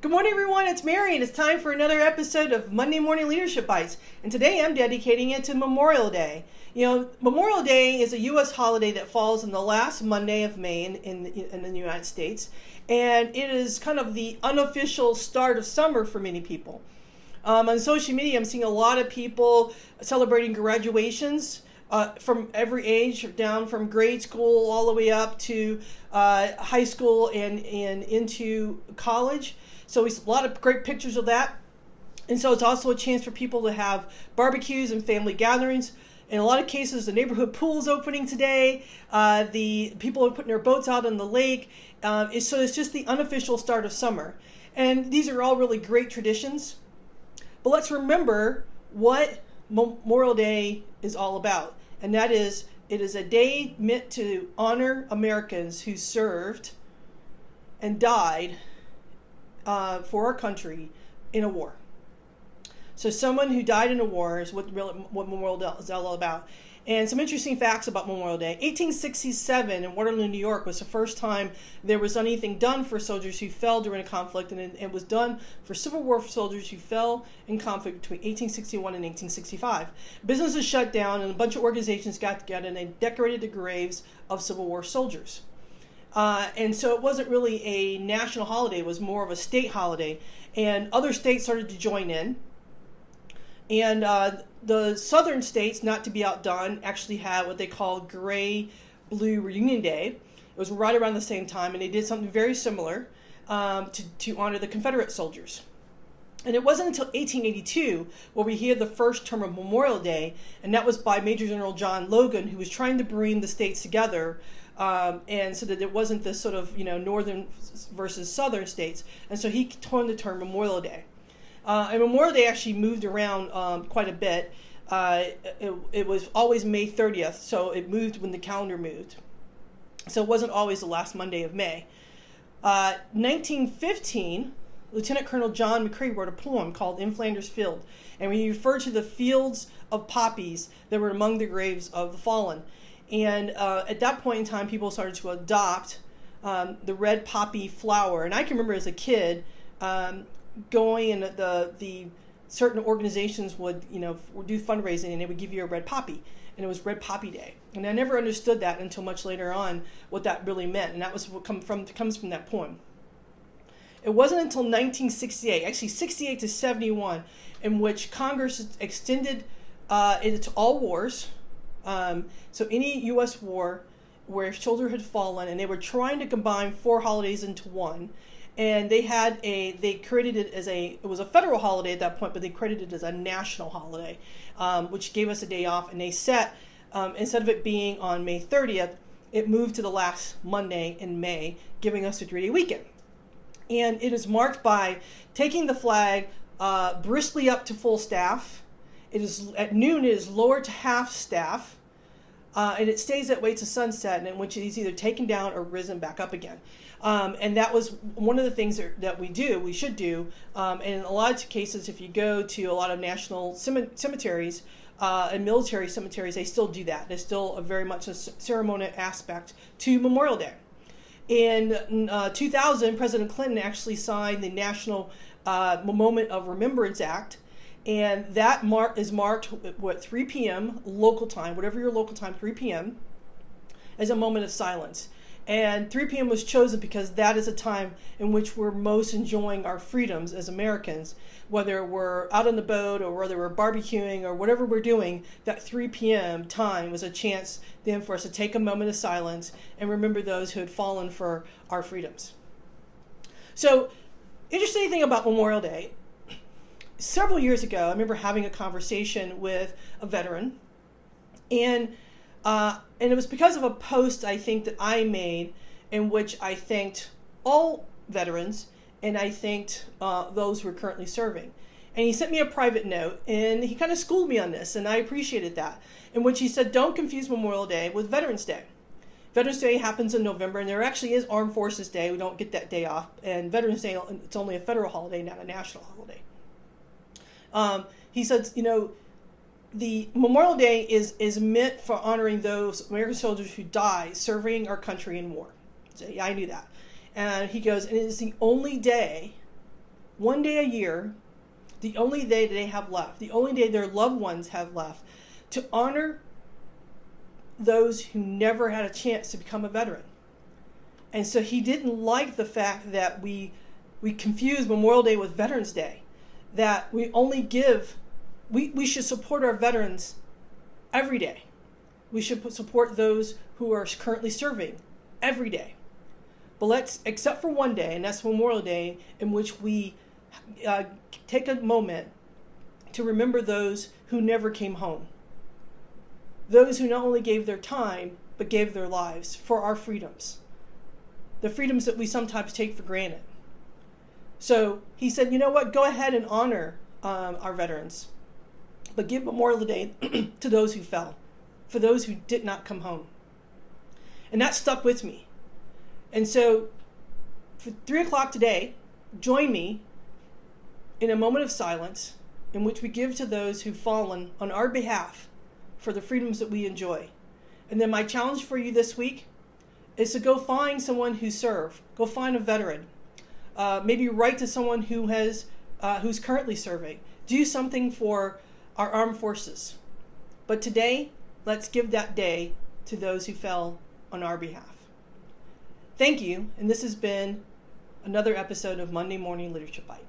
Good morning, everyone. It's Mary, and it's time for another episode of Monday Morning Leadership Bites. And today I'm dedicating it to Memorial Day. You know, Memorial Day is a U.S. holiday that falls on the last Monday of May in the United States. And it is kind of the unofficial start of summer for many people. On social media, I'm seeing a lot of people celebrating graduations from every age, down from grade school all the way up to high school and into college. So we see a lot of great pictures of that. And so it's also a chance for people to have barbecues and family gatherings. In a lot of cases, the neighborhood pool is opening today. The people are putting their boats out on the lake. So it's just the unofficial start of summer. And these are all really great traditions. But let's remember what Memorial Day is all about. And that is, it is a day meant to honor Americans who served and died for our country in a war. So someone who died in a war is what Memorial Day is all about. And some interesting facts about Memorial Day. 1867 in Waterloo, New York was the first time there was anything done for soldiers who fell during a conflict, and it was done for Civil War soldiers who fell in conflict between 1861 and 1865. Businesses shut down, and a bunch of organizations got together, and they decorated the graves of Civil War soldiers. And so it wasn't really a national holiday, it was more of a state holiday. And other states started to join in. And the southern states, not to be outdone, actually had what they call Gray-Blue Reunion Day. It was right around the same time, and they did something very similar to honor the Confederate soldiers. And it wasn't until 1882 where we hear the first term of Memorial Day, and that was by Major General John Logan, who was trying to bring the states together. And so that it wasn't this sort of, northern versus southern states. And so he coined the term Memorial Day. And Memorial Day actually moved around quite a bit. It was always May 30th, so it moved when the calendar moved. So it wasn't always the last Monday of May. 1915, Lieutenant Colonel John McCrae wrote a poem called In Flanders Field. And he referred to the fields of poppies that were among the graves of the fallen. And at that point in time, people started to adopt the red poppy flower. And I can remember as a kid going, and the certain organizations would do fundraising, and they would give you a red poppy, and it was Red Poppy Day. And I never understood that until much later on, what that really meant. And that was what comes from that poem. It wasn't until 1968, actually 68 to 71, in which Congress extended it to all wars. So any U.S. war where soldiers had fallen, and they were trying to combine 4 holidays into one, and they created it it was a federal holiday at that point, but they created it as a national holiday, which gave us a day off. And they set, instead of it being on May 30th, it moved to the last Monday in May, giving us a 3-day weekend. And it is marked by taking the flag briskly up to full staff. It is at noon. It is lowered to half staff. And it stays that way to sunset, and in which it is either taken down or risen back up again. And that was one of the things that we should do. And in a lot of cases, if you go to a lot of national cemeteries and military cemeteries, they still do that. There's still very much a ceremonial aspect to Memorial Day. In 2000, President Clinton actually signed the National Moment of Remembrance Act. And that is marked at 3 p.m. local time, whatever your local time, 3 p.m., as a moment of silence. And 3 p.m. was chosen because that is a time in which we're most enjoying our freedoms as Americans. Whether we're out on the boat or whether we're barbecuing or whatever we're doing, that 3 p.m. time was a chance then for us to take a moment of silence and remember those who had fallen for our freedoms. So, interesting thing about Memorial Day. Several years ago, I remember having a conversation with a veteran, and it was because of a post I think that I made in which I thanked all veterans, and I thanked those who are currently serving. And he sent me a private note, and he kind of schooled me on this, and I appreciated that, in which he said, don't confuse Memorial Day with Veterans Day. Veterans Day happens in November, and there actually is Armed Forces Day. We don't get that day off, and Veterans Day, it's only a federal holiday, not a national holiday. He said, the Memorial Day is meant for honoring those American soldiers who died serving our country in war. So, yeah, I knew that. And he goes, and it is the only day one day a year, the only day they have left, the only day their loved ones have left, to honor those who never had a chance to become a veteran. And so he didn't like the fact that we confuse Memorial Day with Veterans Day, that we only give, we should support our veterans every day. We should support those who are currently serving every day. But let's, except for one day, and that's Memorial Day, in which we take a moment to remember those who never came home. Those who not only gave their time, but gave their lives for our freedoms. The freedoms that we sometimes take for granted. So he said, you know what, go ahead and honor our veterans, but give Memorial Day to those who fell, for those who did not come home. And that stuck with me. And so for 3 o'clock today, join me in a moment of silence in which we give to those who've fallen on our behalf for the freedoms that we enjoy. And then my challenge for you this week is to go find someone who served. Go find a veteran. Maybe write to someone who's currently serving. Do something for our armed forces. But today, let's give that day to those who fell on our behalf. Thank you, and this has been another episode of Monday Morning Leadership Bite.